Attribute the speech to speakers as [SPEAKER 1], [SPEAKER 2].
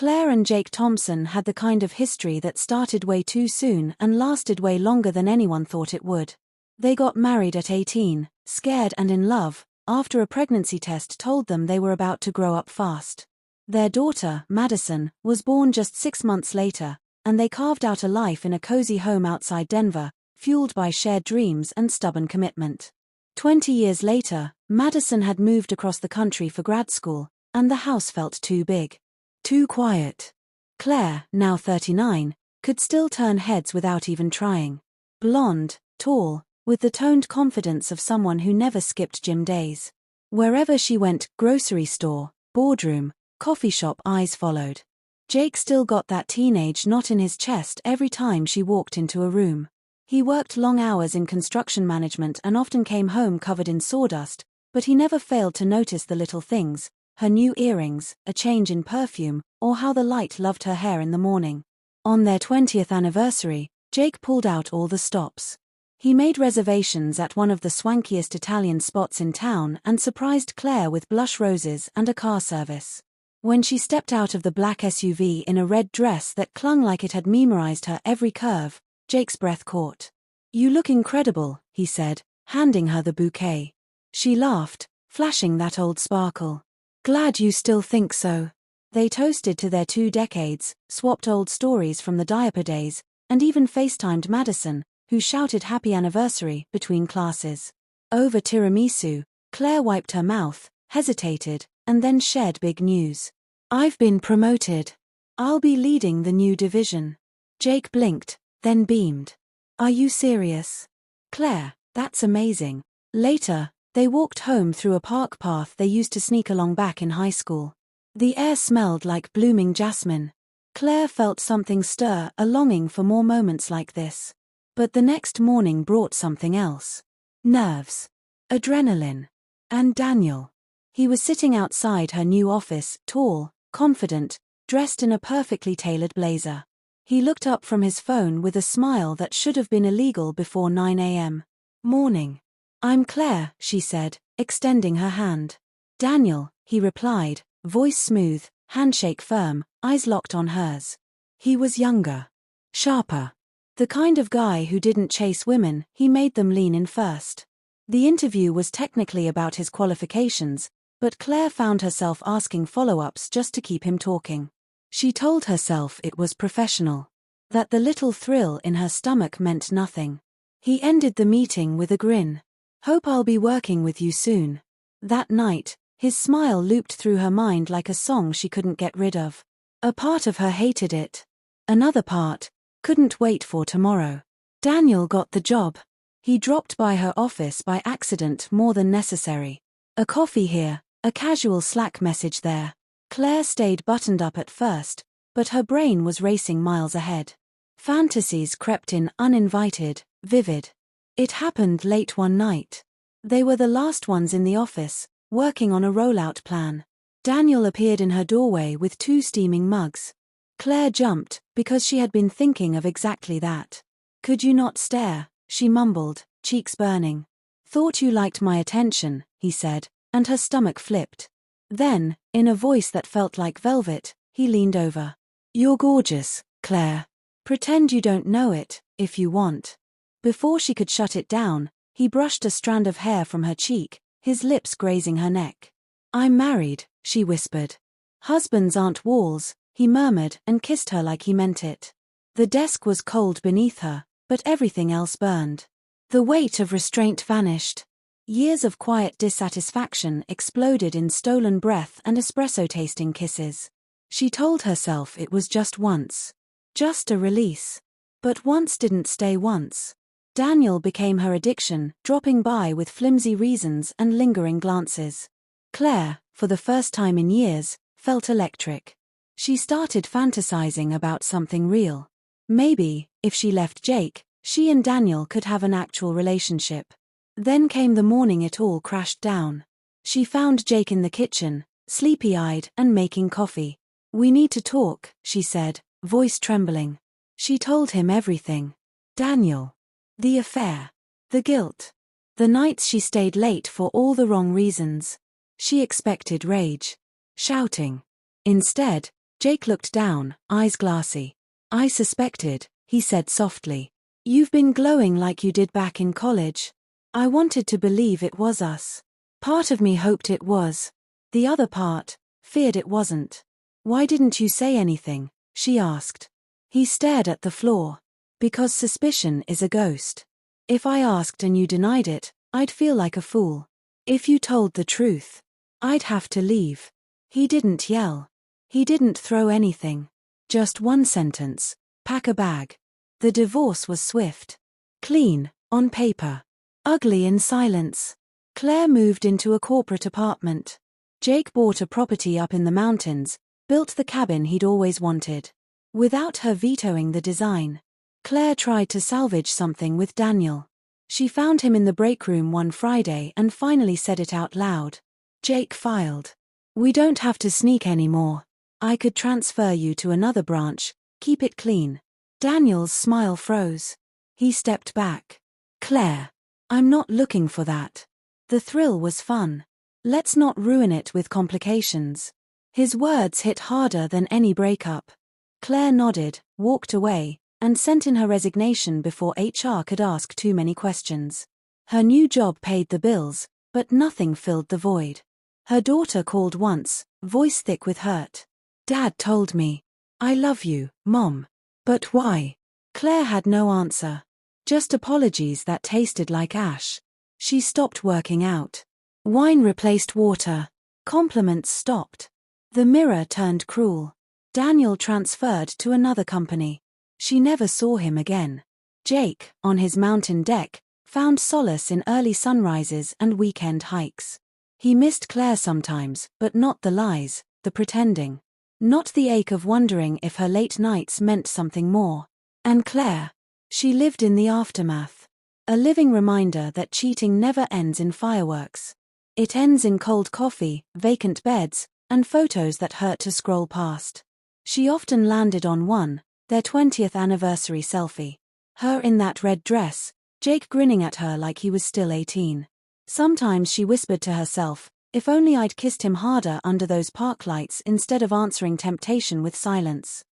[SPEAKER 1] Claire and Jake Thompson had the kind of history that started way too soon and lasted way longer than anyone thought it would. They got married at 18, scared and in love, after a pregnancy test told them they were about to grow up fast. Their daughter, Madison, was born just 6 months later, and they carved out a life in a cozy home outside Denver, fueled by shared dreams and stubborn commitment. 20 years later, Madison had moved across the country for grad school, and the house felt too big. Too quiet. Claire, now 39, could still turn heads without even trying. Blonde, tall, with the toned confidence of someone who never skipped gym days. Wherever she went, grocery store, boardroom, coffee shop, eyes followed. Jake still got that teenage knot in his chest every time she walked into a room. He worked long hours in construction management and often came home covered in sawdust, but he never failed to notice the little things, her new earrings, a change in perfume, or how the light loved her hair in the morning. On their 20th anniversary, Jake pulled out all the stops. He made reservations at one of the swankiest Italian spots in town and surprised Claire with blush roses and a car service. When she stepped out of the black SUV in a red dress that clung like it had memorized her every curve, Jake's breath caught. "You look incredible," he said, handing her the bouquet. She laughed, flashing that old sparkle. "Glad you still think so." They toasted to their 2 decades, swapped old stories from the diaper days, and even FaceTimed Madison, who shouted happy anniversary between classes. Over tiramisu, Claire wiped her mouth, hesitated, and then shared big news. "I've been promoted. I'll be leading the new division." Jake blinked, then beamed. "Are you serious?" "Claire, that's amazing." Later, they walked home through a park path they used to sneak along back in high school. The air smelled like blooming jasmine. Claire felt something stir, a longing for more moments like this. But the next morning brought something else. Nerves. Adrenaline. And Daniel. He was sitting outside her new office, tall, confident, dressed in a perfectly tailored blazer. He looked up from his phone with a smile that should have been illegal before 9 a.m. "Morning. I'm Claire," she said, extending her hand. "Daniel," he replied, voice smooth, handshake firm, eyes locked on hers. He was younger. Sharper. The kind of guy who didn't chase women, he made them lean in first. The interview was technically about his qualifications, but Claire found herself asking follow-ups just to keep him talking. She told herself it was professional. That the little thrill in her stomach meant nothing. He ended the meeting with a grin. "Hope I'll be working with you soon." That night, his smile looped through her mind like a song she couldn't get rid of. A part of her hated it. Another part couldn't wait for tomorrow. Daniel got the job. He dropped by her office by accident more than necessary. A coffee here, a casual Slack message there. Claire stayed buttoned up at first, but her brain was racing miles ahead. Fantasies crept in uninvited, vivid. It happened late one night. They were the last ones in the office, working on a rollout plan. Daniel appeared in her doorway with 2 steaming mugs. Claire jumped, because she had been thinking of exactly that. "Could you not stare?" she mumbled, cheeks burning. "Thought you liked my attention," he said, and her stomach flipped. Then, in a voice that felt like velvet, he leaned over. "You're gorgeous, Claire. Pretend you don't know it, if you want." Before she could shut it down, he brushed a strand of hair from her cheek, his lips grazing her neck. "I'm married," she whispered. "Husbands aren't walls," he murmured and kissed her like he meant it. The desk was cold beneath her, but everything else burned. The weight of restraint vanished. Years of quiet dissatisfaction exploded in stolen breath and espresso-tasting kisses. She told herself it was just once. Just a release. But once didn't stay once. Daniel became her addiction, dropping by with flimsy reasons and lingering glances. Claire, for the first time in years, felt electric. She started fantasizing about something real. Maybe, if she left Jake, she and Daniel could have an actual relationship. Then came the morning it all crashed down. She found Jake in the kitchen, sleepy-eyed and making coffee. "We need to talk," she said, voice trembling. She told him everything. Daniel. The affair. The guilt. The nights she stayed late for all the wrong reasons. She expected rage. Shouting. Instead, Jake looked down, eyes glassy. I suspected, he said softly. You've been glowing like you did back in college. I wanted to believe it was us. Part of me hoped it was. The other part feared it wasn't. Why didn't you say anything? She asked. He stared at the floor. Because suspicion is a ghost. If I asked and you denied it, I'd feel like a fool. If you told the truth, I'd have to leave. He didn't yell. He didn't throw anything. Just one sentence. Pack a bag. The divorce was swift. Clean, on paper. Ugly in silence. Claire moved into a corporate apartment. Jake bought a property up in the mountains, built the cabin he'd always wanted. Without her vetoing the design. Claire tried to salvage something with Daniel. She found him in the break room one Friday and finally said it out loud. Jake filed. We don't have to sneak anymore. I could transfer you to another branch, keep it clean. Daniel's smile froze. He stepped back. Claire. I'm not looking for that. The thrill was fun. Let's not ruin it with complications. His words hit harder than any breakup. Claire nodded, walked away, and sent in her resignation before HR could ask too many questions. Her new job paid the bills, but nothing filled the void. Her daughter called once, voice thick with hurt. Dad told me. I love you, Mom. But why? Claire had no answer. Just apologies that tasted like ash. She stopped working out. Wine replaced water. Compliments stopped. The mirror turned cruel. Daniel transferred to another company. She never saw him again. Jake, on his mountain deck, found solace in early sunrises and weekend hikes. He missed Claire sometimes, but not the lies, the pretending. Not the ache of wondering if her late nights meant something more. And Claire. She lived in the aftermath. A living reminder that cheating never ends in fireworks. It ends in cold coffee, vacant beds, and photos that hurt to scroll past. She often landed on one, their 20th anniversary selfie. Her in that red dress, Jake grinning at her like he was still 18. Sometimes she whispered to herself, if only I'd kissed him harder under those park lights instead of answering temptation with silence.